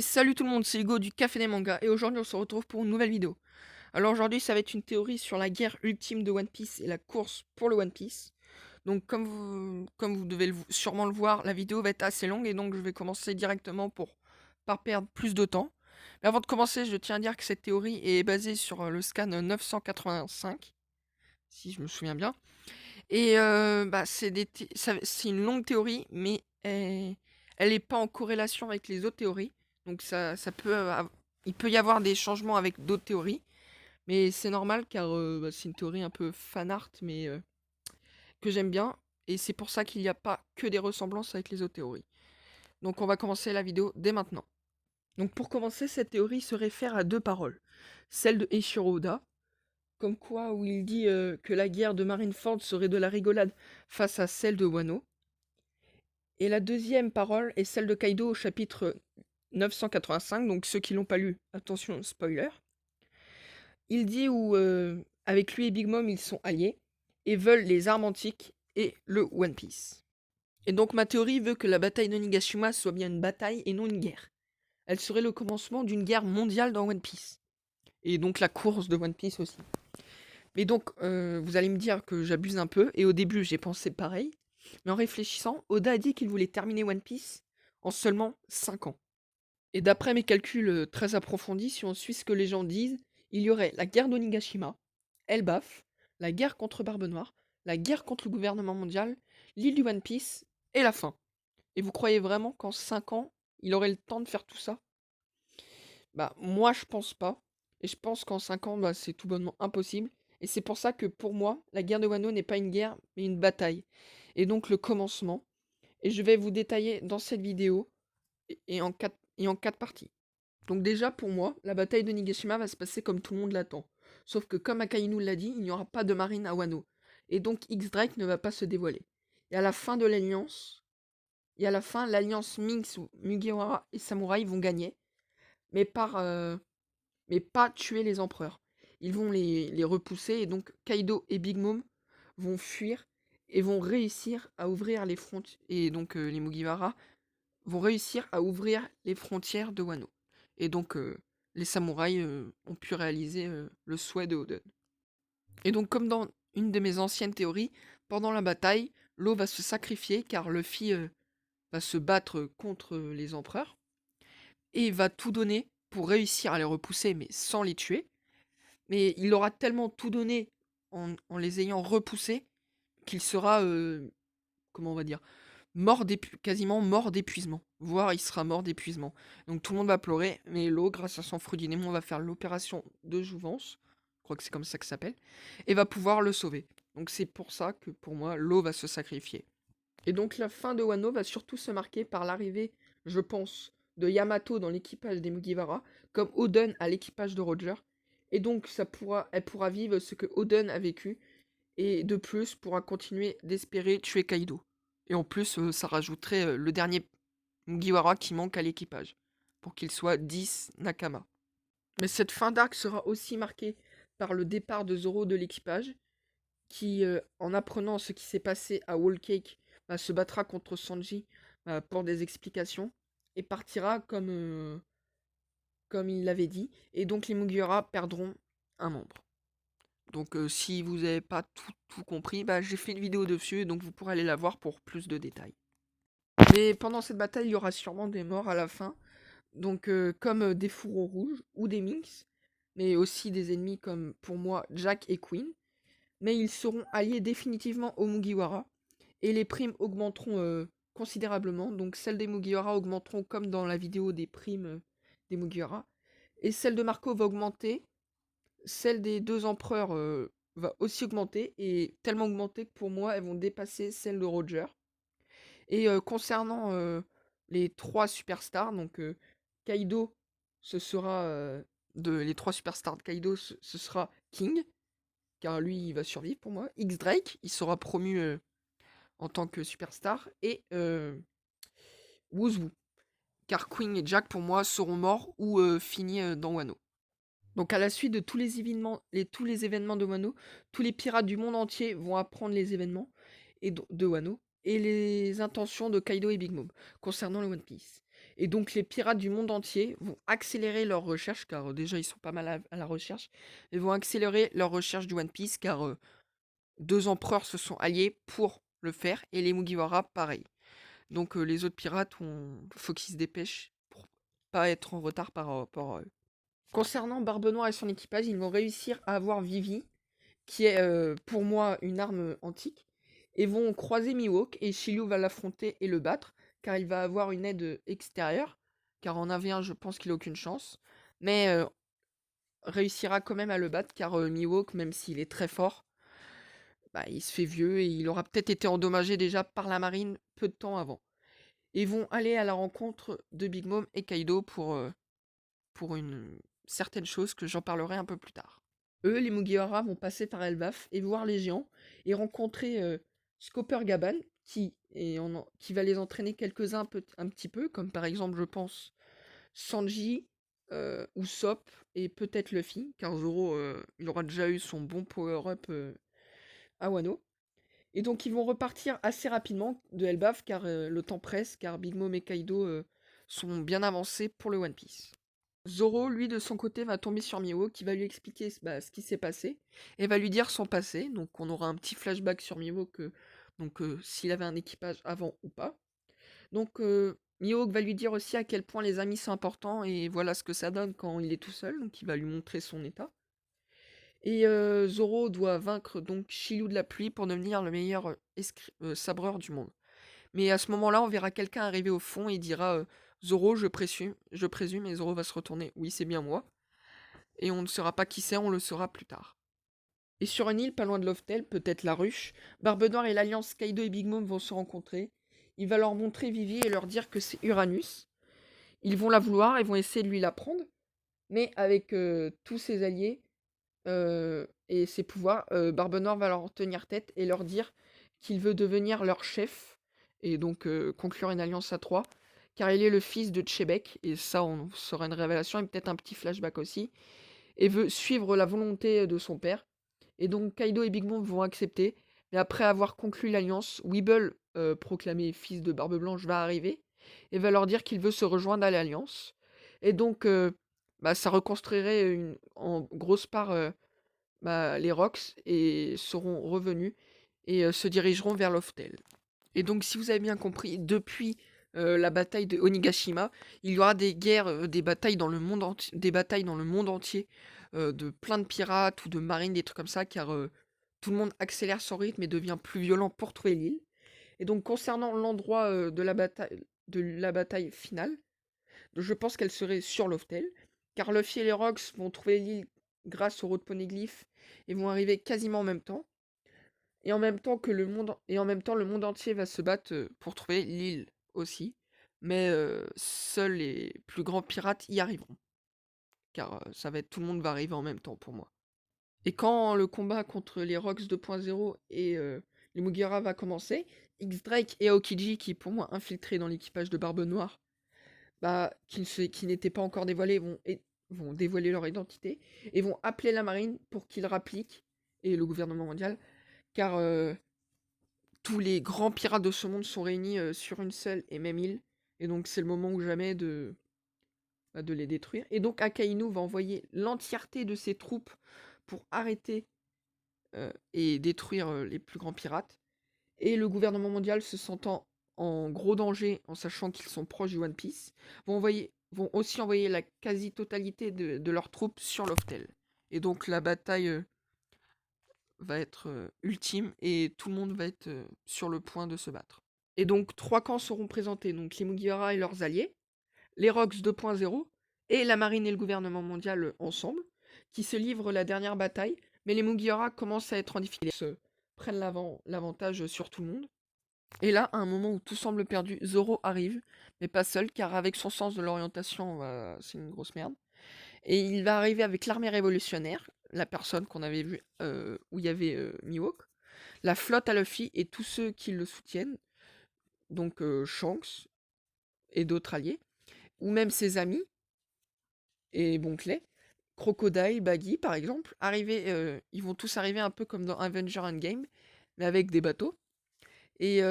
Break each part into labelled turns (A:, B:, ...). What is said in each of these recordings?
A: Et salut tout le monde, c'est Hugo du Café des Mangas et aujourd'hui on se retrouve pour une nouvelle vidéo. Alors aujourd'hui ça va être une théorie sur la guerre ultime de One Piece et la course pour le One Piece. Donc comme vous devez sûrement le voir, la vidéo va être assez longue et donc je vais commencer directement pour pas perdre plus de temps. Mais avant de commencer, je tiens à dire que cette théorie est basée sur le scan 985, si je me souviens bien. Et c'est une longue théorie, mais elle est pas en corrélation avec les autres théories. Donc il peut y avoir des changements avec d'autres théories, mais c'est normal car c'est une théorie un peu fan art, mais que j'aime bien. Et c'est pour ça qu'il n'y a pas que des ressemblances avec les autres théories. Donc on va commencer la vidéo dès maintenant. Donc pour commencer, cette théorie se réfère à deux paroles. Celle de Eiichiro Oda, comme quoi où il dit que la guerre de Marineford serait de la rigolade face à celle de Wano. Et la deuxième parole est celle de Kaido au chapitre 985, donc ceux qui l'ont pas lu, attention, spoiler. Il dit où avec lui et Big Mom ils sont alliés et veulent les armes antiques et le One Piece. Et donc ma théorie veut que la bataille de Nigashima soit bien une bataille et non une guerre. Elle serait le commencement d'une guerre mondiale dans One Piece. Et donc la course de One Piece aussi. Mais donc, vous allez me dire que j'abuse un peu, et au début j'ai pensé pareil, mais en réfléchissant, Oda a dit qu'il voulait terminer One Piece en seulement 5 ans. Et d'après mes calculs très approfondis, si on suit ce que les gens disent, il y aurait la guerre d'Onigashima, Elbaf, la guerre contre Barbe Noire, la guerre contre le gouvernement mondial, l'île du One Piece, et la fin. Et vous croyez vraiment qu'en 5 ans, il aurait le temps de faire tout ça? Bah, moi je pense pas. Et je pense qu'en 5 ans, bah, c'est tout bonnement impossible. Et c'est pour ça que pour moi, la guerre de Wano n'est pas une guerre, mais une bataille. Et donc le commencement. Et je vais vous détailler dans cette vidéo et en quatre parties. Donc déjà, pour moi, la bataille de Nigashima va se passer comme tout le monde l'attend. Sauf que comme Akainu l'a dit, il n'y aura pas de marine à Wano. Et donc X-Drake ne va pas se dévoiler. Et à la fin de l'alliance, et à la fin, l'alliance Minx, Mugiwara et Samurai vont gagner. Mais mais pas tuer les empereurs. Ils vont les repousser et donc Kaido et Big Mom vont fuir et vont réussir à ouvrir les frontières. Et donc les Mugiwara vont réussir à ouvrir les frontières de Wano. Et donc les samouraïs ont pu réaliser le souhait de Oden. Et donc comme dans une de mes anciennes théories, pendant la bataille, l'eau va se sacrifier car Luffy va se battre contre les empereurs et va tout donner pour réussir à les repousser mais sans les tuer. Mais il aura tellement tout donné en les ayant repoussés qu'il sera, comment on va dire, quasiment mort d'épuisement. Voire il sera mort d'épuisement. Donc tout le monde va pleurer, mais l'eau, grâce à son fruit du Némon, va faire l'opération de jouvence, je crois que c'est comme ça que ça s'appelle, et va pouvoir le sauver. Donc c'est pour ça que pour moi, l'eau va se sacrifier. Et donc la fin de Wano va surtout se marquer par l'arrivée, je pense, de Yamato dans l'équipage des Mugiwara, comme Oden à l'équipage de Roger. Et donc elle pourra vivre ce que Oden a vécu, et de plus pourra continuer d'espérer tuer Kaido. Et en plus, ça rajouterait le dernier Mugiwara qui manque à l'équipage, pour qu'il soit 10 Nakama. Mais cette fin d'arc sera aussi marquée par le départ de Zoro de l'équipage, qui, en apprenant ce qui s'est passé à Whole Cake, se battra contre Sanji pour des explications et partira comme il l'avait dit. Et donc les Mugiwara perdront un membre. Donc si vous n'avez pas tout compris, j'ai fait une vidéo dessus, donc vous pourrez aller la voir pour plus de détails. Mais pendant cette bataille, il y aura sûrement des morts à la fin. Donc comme des fourreaux rouges ou des Minx, mais aussi des ennemis comme pour moi Jack et Queen. Mais ils seront alliés définitivement aux Mugiwara et les primes augmenteront considérablement. Donc celles des Mugiwara augmenteront comme dans la vidéo des primes des Mugiwara. Et celle de Marco va augmenter. Celle des deux empereurs va aussi augmenter. Et tellement augmenter que pour moi, elles vont dépasser celle de Roger. Et concernant les trois superstars, donc Kaido, ce sera les trois superstars de Kaido, ce sera King, car lui il va survivre pour moi. X-Drake, il sera promu en tant que superstar. Et Wuzwu, car Queen et Jack pour moi seront morts ou finis dans Wano. Donc à la suite de tous les événements de Wano, tous les pirates du monde entier vont apprendre les événements de Wano. et les intentions de Kaido et Big Mom concernant le One Piece. Et donc les pirates du monde entier vont accélérer leur recherche, car déjà ils sont pas mal à la recherche, et vont accélérer leur recherche du One Piece, car deux empereurs se sont alliés pour le faire, et les Mugiwara pareil. Donc les autres pirates, faut qu'ils se dépêchent pour pas être en retard par rapport à eux. Concernant Barbe Noire et son équipage, ils vont réussir à avoir Vivi, qui est pour moi une arme antique, et vont croiser Mihawk, et Shiryu va l'affronter et le battre, car il va avoir une aide extérieure, car en AV1 je pense qu'il a aucune chance, mais réussira quand même à le battre, car Mihawk, même s'il est très fort, bah, il se fait vieux, et il aura peut-être été endommagé déjà par la marine peu de temps avant. Ils vont aller à la rencontre de Big Mom et Kaido pour une certaine chose que j'en parlerai un peu plus tard. Eux, les Mugiwara, vont passer par Elbaf et voir les géants et rencontrer Scopper Gaban qui va les entraîner quelques-uns un petit peu, comme par exemple, je pense, Sanji, Usopp et peut-être Luffy, car Zoro, il aura déjà eu son bon power-up à Wano. Et donc ils vont repartir assez rapidement de Elbaf car le temps presse, car Big Mom et Kaido sont bien avancés pour le One Piece. Zoro, lui, de son côté, va tomber sur Mihawk, qui va lui expliquer ce qui s'est passé, et va lui dire son passé. Donc on aura un petit flashback sur Mihawk, s'il avait un équipage avant ou pas. Donc Mihawk va lui dire aussi à quel point les amis sont importants, et voilà ce que ça donne quand il est tout seul, donc il va lui montrer son état. Et Zoro doit vaincre donc Shiryu de la pluie pour devenir le meilleur sabreur du monde. Mais à ce moment-là, on verra quelqu'un arriver au fond et il dira Zoro, je présume, et Zoro va se retourner. Oui, c'est bien moi. Et on ne saura pas qui c'est, on le saura plus tard. Et sur une île pas loin de Loftel, peut-être la ruche, Barbe Noire et l'alliance Kaido et Big Mom vont se rencontrer. Il va leur montrer Vivi et leur dire que c'est Uranus. Ils vont la vouloir et vont essayer de lui la prendre. Mais avec tous ses alliés, et ses pouvoirs, Barbe Noire va leur tenir tête et leur dire qu'il veut devenir leur chef, et donc conclure une alliance à trois, car il est le fils de Tchebek, et ça on sera une révélation, et peut-être un petit flashback aussi, et veut suivre la volonté de son père. Et donc Kaido et Big Mom vont accepter, mais après avoir conclu l'alliance, Weeble, proclamé fils de Barbe Blanche, va arriver, et va leur dire qu'il veut se rejoindre à l'alliance. Et donc ça reconstruirait en grosse part les Rocks et seront revenus et se dirigeront vers Loftel. Et donc, si vous avez bien compris, depuis la bataille de Onigashima, il y aura des guerres, des batailles dans le monde entier, de plein de pirates ou de marines, des trucs comme ça, car tout le monde accélère son rythme et devient plus violent pour trouver l'île. Et donc, concernant l'endroit de la bataille finale, je pense qu'elle serait sur Loftel, car Luffy et les Rocks vont trouver l'île grâce au road poneglyph et vont arriver quasiment en même temps. Et en même temps le monde entier va se battre pour trouver l'île aussi. Mais seuls les plus grands pirates y arriveront. Car tout le monde va arriver en même temps pour moi. Et quand le combat contre les Rocks 2.0 et les Mugiwara va commencer, X-Drake et Aokiji, qui pour moi infiltrés dans l'équipage de Barbe Noire, qui n'étaient pas encore dévoilés, vont dévoiler leur identité et vont appeler la marine pour qu'ils rappliquent, et le gouvernement mondial, car tous les grands pirates de ce monde sont réunis sur une seule et même île, et donc c'est le moment ou jamais de les détruire. Et donc Akainu va envoyer l'entièreté de ses troupes pour arrêter et détruire les plus grands pirates. Et le gouvernement mondial, se sentant en gros danger, en sachant qu'ils sont proches du One Piece, vont aussi envoyer la quasi-totalité de leurs troupes sur Loftel. Et donc la bataille va être ultime, et tout le monde va être sur le point de se battre. Et donc 3 camps seront présentés, donc les Mugiwara et leurs alliés, les Rocks 2.0, et la marine et le gouvernement mondial ensemble, qui se livrent la dernière bataille, mais les Mugiwara commencent à être en difficulté, se prennent l'avantage sur tout le monde. Et là, à un moment où tout semble perdu, Zoro arrive, mais pas seul, car avec son sens de l'orientation, c'est une grosse merde. Et il va arriver avec l'armée révolutionnaire, la personne qu'on avait vue où il y avait Mihawk, la flotte à Luffy et tous ceux qui le soutiennent, donc Shanks et d'autres alliés, ou même ses amis, et Bonclay, Crocodile, Baggy par exemple, ils vont tous arriver un peu comme dans Avenger Endgame, mais avec des bateaux. Et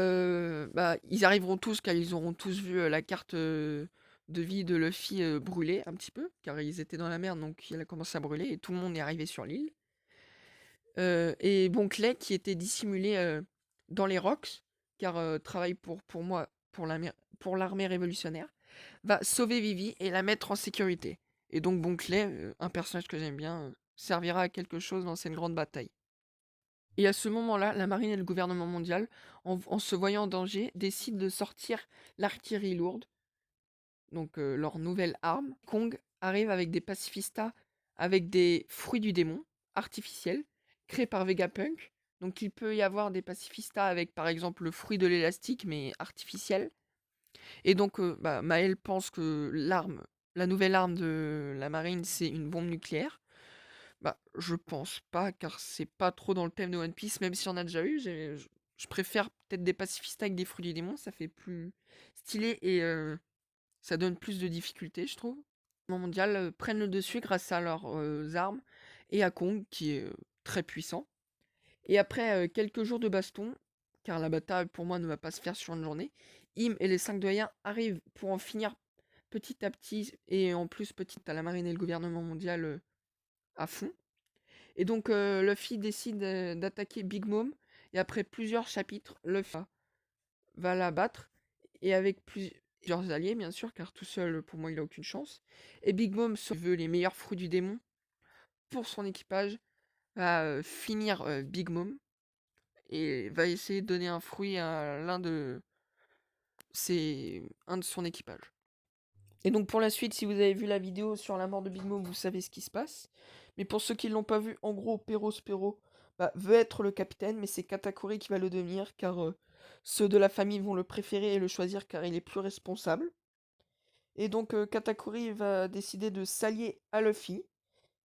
A: bah, ils arriveront tous car ils auront tous vu la carte de vie de Luffy brûler un petit peu, car ils étaient dans la merde, donc il a commencé à brûler et tout le monde est arrivé sur l'île. Et bon, Clay, qui était dissimulé dans les rocks, car travaille pour moi, pour l'armée révolutionnaire, va sauver Vivi et la mettre en sécurité. Et donc, bon, Clay, un personnage que j'aime bien, servira à quelque chose dans cette grande bataille. Et à ce moment-là, la marine et le gouvernement mondial, en se voyant en danger, décident de sortir l'artillerie lourde, donc leur nouvelle arme. Kong arrive avec des pacifistas, avec des fruits du démon artificiels, créés par Vegapunk. Donc il peut y avoir des pacifistas avec par exemple le fruit de l'élastique, mais artificiel. Et donc bah, Maël pense que la nouvelle arme de la marine, c'est une bombe nucléaire. Bah, je pense pas, car c'est pas trop dans le thème de One Piece, même si on a déjà eu. Je préfère peut-être des pacifistas avec des fruits du démon, ça fait plus stylé et ça donne plus de difficultés, je trouve. Les mondial prennent le dessus grâce à leurs armes et à Kong, qui est très puissant. Et après quelques jours de baston, car la bataille pour moi ne va pas se faire sur une journée, Im et les 5 doyens arrivent pour en finir petit à petit, et en plus petit à la marine et le gouvernement mondial à fond. Et donc Luffy décide d'attaquer Big Mom, et après plusieurs chapitres, Luffy va la battre, et avec plusieurs alliés bien sûr, car tout seul pour moi il a aucune chance. Et Big Mom veut les meilleurs fruits du démon pour son équipage, va finir Big Mom, et va essayer de donner un fruit à un de son équipage. Et donc pour la suite, si vous avez vu la vidéo sur la mort de Big Mom, vous savez ce qui se passe. Mais pour ceux qui ne l'ont pas vu, en gros, Pero Spero bah, veut être le capitaine, mais c'est Katakuri qui va le devenir, car ceux de la famille vont le préférer et le choisir car il est plus responsable. Et donc Katakuri va décider de s'allier à Luffy,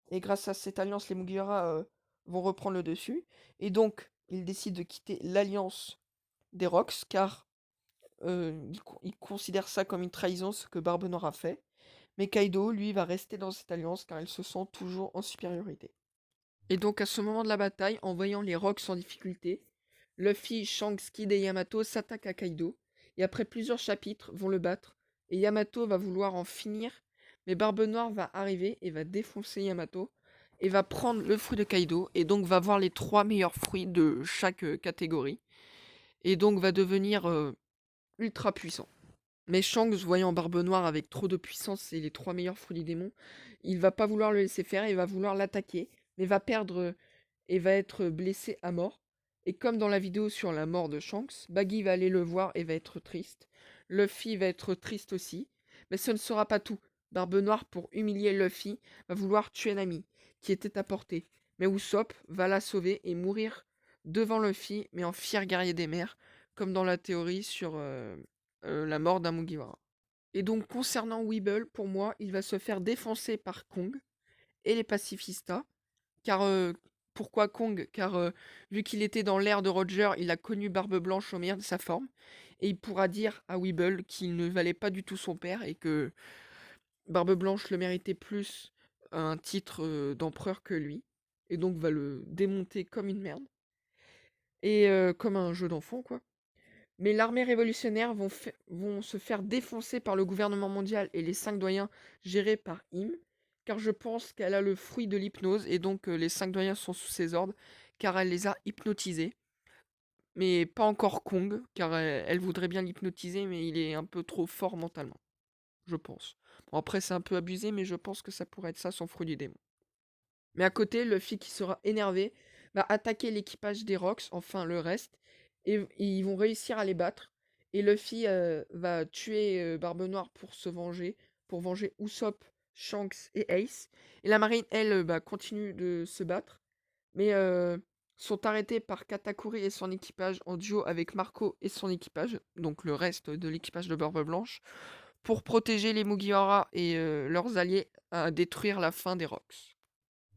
A: et grâce à cette alliance, les Mugiwara vont reprendre le dessus. Et donc, il décide de quitter l'alliance des Rocks, car il considère ça comme une trahison, ce que Barbe Noire a fait. Mais Kaido, lui, va rester dans cette alliance car il se sent toujours en supériorité. Et donc à ce moment de la bataille, en voyant les Rocks en difficulté, Luffy, Shanks, Kid et Yamato s'attaquent à Kaido, et après plusieurs chapitres vont le battre, et Yamato va vouloir en finir, mais Barbe Noire va arriver et va défoncer Yamato, et va prendre le fruit de Kaido, et donc va voir les 3 meilleurs fruits de chaque catégorie, et donc va devenir ultra puissant. Mais Shanks, voyant Barbe Noire avec trop de puissance et les 3 meilleurs fruits du démon, il va pas vouloir le laisser faire, il va vouloir l'attaquer, mais va perdre et va être blessé à mort. Et comme dans la vidéo sur la mort de Shanks, Baggy va aller le voir et va être triste. Luffy va être triste aussi, mais ce ne sera pas tout. Barbe Noire, pour humilier Luffy, va vouloir tuer Nami, qui était à portée. Mais Usopp va la sauver et mourir devant Luffy, mais en fier guerrier des mers, comme dans la théorie sur la mort d'un Mugiwara. Et donc concernant Weeble, pour moi, il va se faire défoncer par Kong et les pacifistas. Car pourquoi Kong? Car vu qu'il était dans l'ère de Roger, il a connu Barbe Blanche au meilleur de sa forme. Et il pourra dire à Weeble qu'il ne valait pas du tout son père et que Barbe Blanche le méritait plus un titre d'empereur que lui. Et donc va le démonter comme une merde. Et comme un jeu d'enfant, quoi. Mais l'armée révolutionnaire vont se faire défoncer par le gouvernement mondial et les 5 doyens gérés par Im, car je pense qu'elle a le fruit de l'hypnose, et donc les 5 doyens sont sous ses ordres, car elle les a hypnotisés. Mais pas encore Kong, car elle voudrait bien l'hypnotiser, mais il est un peu trop fort mentalement, je pense. Bon, après c'est un peu abusé, mais je pense que ça pourrait être ça son fruit du démon. Mais à côté, Luffy qui sera énervé va attaquer l'équipage des Rocks, enfin le reste, et ils vont réussir à les battre. Et Luffy va tuer Barbe Noire pour se venger, pour venger Usopp, Shanks et Ace. Et la marine, elle, bah, continue de se battre, mais sont arrêtés par Katakuri et son équipage en duo avec Marco et son équipage, donc le reste de l'équipage de Barbe Blanche, pour protéger les Mugiwara et leurs alliés à détruire la fin des Rocks.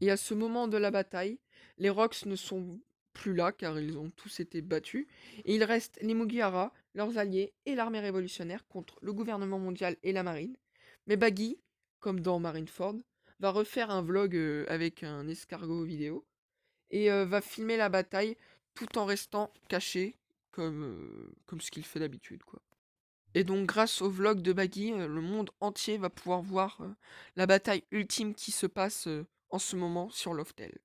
A: Et à ce moment de la bataille, les Rocks ne sont plus là car ils ont tous été battus. Et il reste les Mugiwara, leurs alliés et l'armée révolutionnaire contre le gouvernement mondial et la marine. Mais Baggy, comme dans Marineford, va refaire un vlog avec un escargot vidéo et va filmer la bataille tout en restant caché comme ce qu'il fait d'habitude, quoi. Et donc grâce au vlog de Baggy, le monde entier va pouvoir voir la bataille ultime qui se passe en ce moment sur Loftel.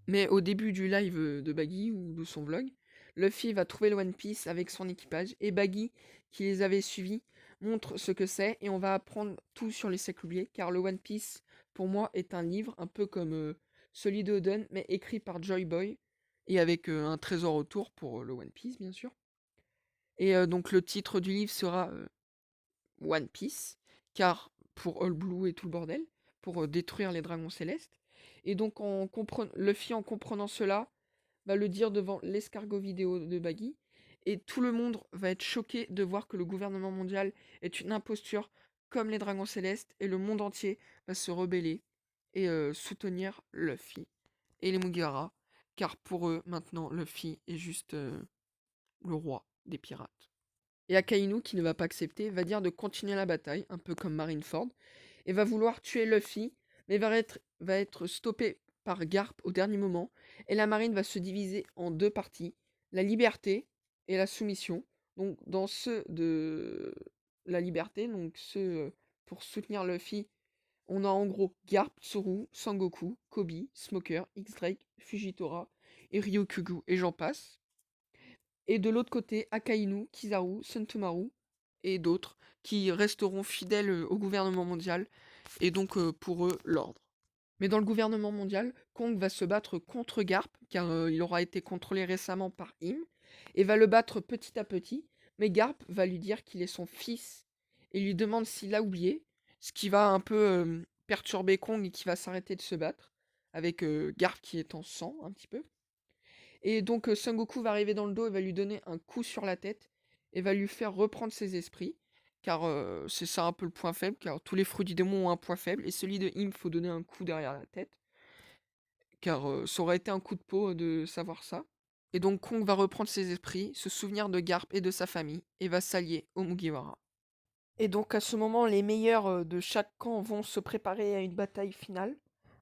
A: Mais au début du live de Baggy ou de son vlog, Luffy va trouver le One Piece avec son équipage et Baggy, qui les avait suivis, montre ce que c'est et on va apprendre tout sur les siècles oubliés car le One Piece, pour moi, est un livre un peu comme celui de Oden mais écrit par Joy Boy et avec un trésor autour pour le One Piece, bien sûr. Et donc le titre du livre sera One Piece, car pour All Blue et tout le bordel, pour détruire les dragons célestes. Et donc Luffy, en comprenant cela, va le dire devant l'escargot vidéo de Baggy. Et tout le monde va être choqué de voir que le gouvernement mondial est une imposture comme les dragons célestes. Et le monde entier va se rebeller et soutenir Luffy et les Mugiwara. Car pour eux, maintenant, Luffy est juste le roi des pirates. Et Akainu, qui ne va pas accepter, va dire de continuer la bataille, un peu comme Marineford, et va vouloir tuer Luffy, mais va être stoppé par Garp au dernier moment, et la marine va se diviser en deux parties, la liberté et la soumission. Donc dans ceux de la liberté, donc ceux pour soutenir Luffy, on a en gros Garp, Tsuru, Sangoku, Kobe, Smoker, X-Drake, Fujitora et Ryukyugu, et j'en passe. Et de l'autre côté, Akainu, Kizaru, Sentomaru et d'autres qui resteront fidèles au gouvernement mondial et donc pour eux l'ordre. Mais dans le gouvernement mondial, Kong va se battre contre Garp car il aura été contrôlé récemment par Im et va le battre petit à petit. Mais Garp va lui dire qu'il est son fils et lui demande s'il a oublié, ce qui va un peu perturber Kong et qui va s'arrêter de se battre avec Garp qui est en sang un petit peu. Et donc Son Goku va arriver dans le dos et va lui donner un coup sur la tête et va lui faire reprendre ses esprits. Car c'est ça un peu le point faible, car tous les fruits du démon ont un point faible, et celui de Im, faut donner un coup derrière la tête. Car ça aurait été un coup de peau de savoir ça. Et donc Kong va reprendre ses esprits, se souvenir de Garp et de sa famille, et va s'allier aux Mugiwara. Et donc à ce moment, les meilleurs de chaque camp vont se préparer à une bataille finale,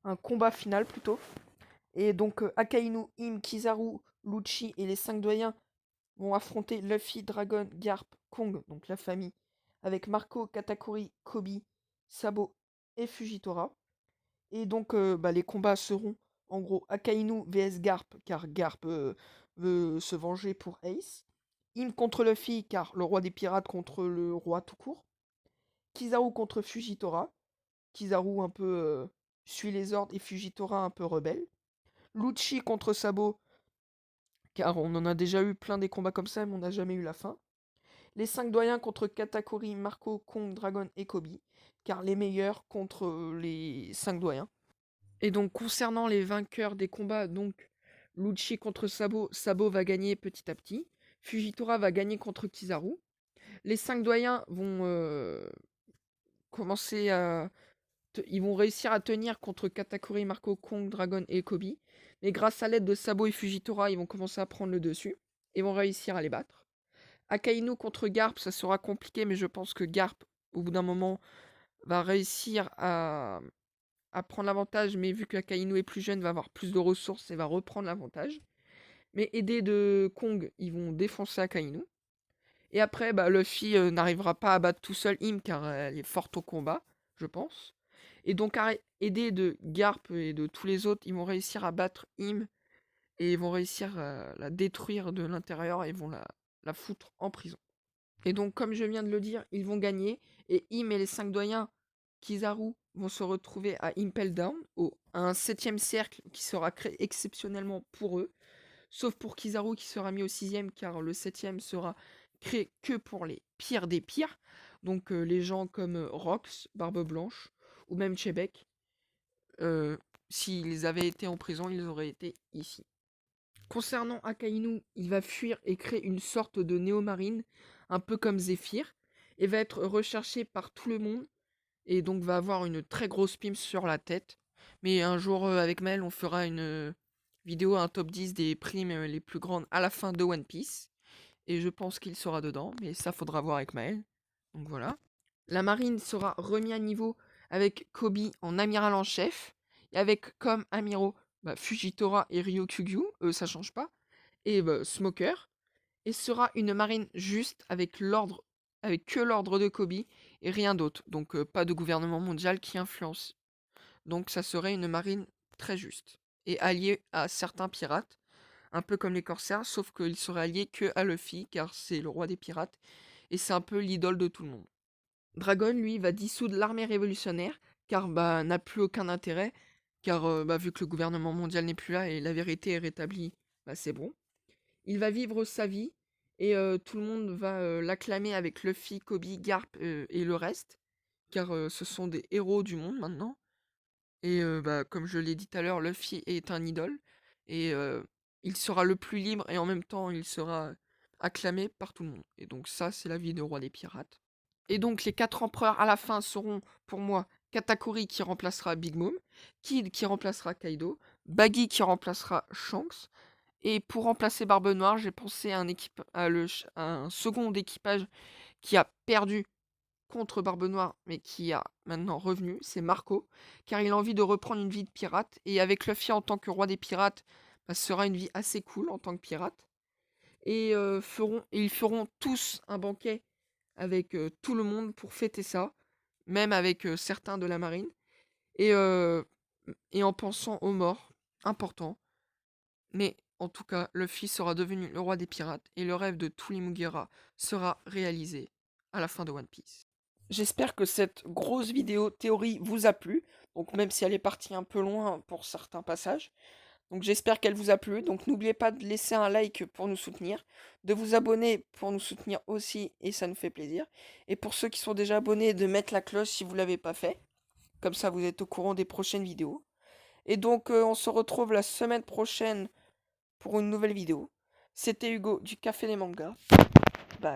A: un combat final plutôt. Et donc Akainu, Im, Kizaru, Lucci et les 5 doyens vont affronter Luffy, Dragon, Garp, Kong, donc la famille, avec Marco, Katakuri, Kobe, Sabo et Fujitora. Et donc les combats seront en gros Akainu vs Garp, car Garp veut se venger pour Ace. Im contre Luffy, car le roi des pirates contre le roi tout court. Kizaru contre Fujitora. Kizaru un peu suit les ordres et Fujitora un peu rebelle. Lucci contre Sabo, car on en a déjà eu plein des combats comme ça, mais on n'a jamais eu la fin. Les 5 doyens contre Katakuri, Marco, Kong, Dragon et Kobe, car les meilleurs contre les 5 doyens. Et donc concernant les vainqueurs des combats, donc Lucci contre Sabo, Sabo va gagner petit à petit. Fujitora va gagner contre Kizaru. Les 5 doyens vont commencer à... Ils vont réussir à tenir contre Katakuri, Marco, Kong, Dragon et Kobe. Mais grâce à l'aide de Sabo et Fujitora, ils vont commencer à prendre le dessus. Et vont réussir à les battre. Akainu contre Garp, ça sera compliqué, mais je pense que Garp, au bout d'un moment, va réussir à prendre l'avantage. Mais vu qu'Akainu est plus jeune, va avoir plus de ressources et va reprendre l'avantage. Mais aidés de Kong, ils vont défoncer Akainu. Et après, Luffy n'arrivera pas à battre tout seul Im, car elle est forte au combat, je pense. Et donc, aidés de Garp et de tous les autres, ils vont réussir à battre Im et ils vont réussir à la détruire de l'intérieur et vont la foutre en prison. Et donc, comme je viens de le dire, ils vont gagner et Im et les 5 doyens Kizaru vont se retrouver à Impel Down, à un 7ème cercle qui sera créé exceptionnellement pour eux, sauf pour Kizaru qui sera mis au 6ème, car le 7ème sera créé que pour les pires des pires, donc les gens comme Rox, Barbe Blanche, ou même Chebek. S'ils avaient été en prison, ils auraient été ici. Concernant Akainu, il va fuir et créer une sorte de néomarine, un peu comme Zephyr, et va être recherché par tout le monde, et donc va avoir une très grosse pime sur la tête. Mais un jour, avec Mel, on fera une vidéo, un top 10 des primes les plus grandes à la fin de One Piece. Et je pense qu'il sera dedans, mais ça faudra voir avec Maël. Donc voilà. La marine sera remis à niveau avec Kobe en amiral en chef, et avec comme amiraux Fujitora et Ryokugyu, eux ça change pas, et Smoker. et sera une marine juste avec que l'ordre de Kobe et rien d'autre. Donc pas de gouvernement mondial qui influence. Donc ça serait une marine très juste et alliée à certains pirates, un peu comme les corsaires, sauf qu'il serait allié que à Luffy car c'est le roi des pirates et c'est un peu l'idole de tout le monde. Dragon, lui, va dissoudre l'armée révolutionnaire car bah n'a plus aucun intérêt car bah, vu que le gouvernement mondial n'est plus là et la vérité est rétablie, bah c'est bon. Il va vivre sa vie et tout le monde va l'acclamer avec Luffy, Kobe, Garp et le reste, car ce sont des héros du monde maintenant. Et bah, comme je l'ai dit tout à l'heure, Luffy est un idole et il sera le plus libre et en même temps il sera acclamé par tout le monde. Et donc ça, c'est la vie de roi des pirates. Et donc les 4 empereurs à la fin seront pour moi Katakuri qui remplacera Big Mom, Kid qui remplacera Kaido, Baggy qui remplacera Shanks, et pour remplacer Barbe Noire, j'ai pensé à un second équipage qui a perdu contre Barbe Noire, mais qui a maintenant revenu, c'est Marco, car il a envie de reprendre une vie de pirate, et avec Luffy en tant que roi des pirates, bah, ce sera une vie assez cool en tant que pirate. Et ils feront tous un banquet avec tout le monde pour fêter ça, même avec certains de la marine, et, euh, et en pensant aux morts, important. Mais en tout cas, Luffy sera devenu le roi des pirates et le rêve de tous les Mugiwara sera réalisé à la fin de One Piece. J'espère que cette grosse vidéo théorie vous a plu, donc même si elle est partie un peu loin pour certains passages. Donc j'espère qu'elle vous a plu, donc n'oubliez pas de laisser un like pour nous soutenir, de vous abonner pour nous soutenir aussi et ça nous fait plaisir. Et pour ceux qui sont déjà abonnés, de mettre la cloche si vous ne l'avez pas fait, comme ça vous êtes au courant des prochaines vidéos. Et donc on se retrouve la semaine prochaine pour une nouvelle vidéo. C'était Hugo du Café des Mangas. Bye.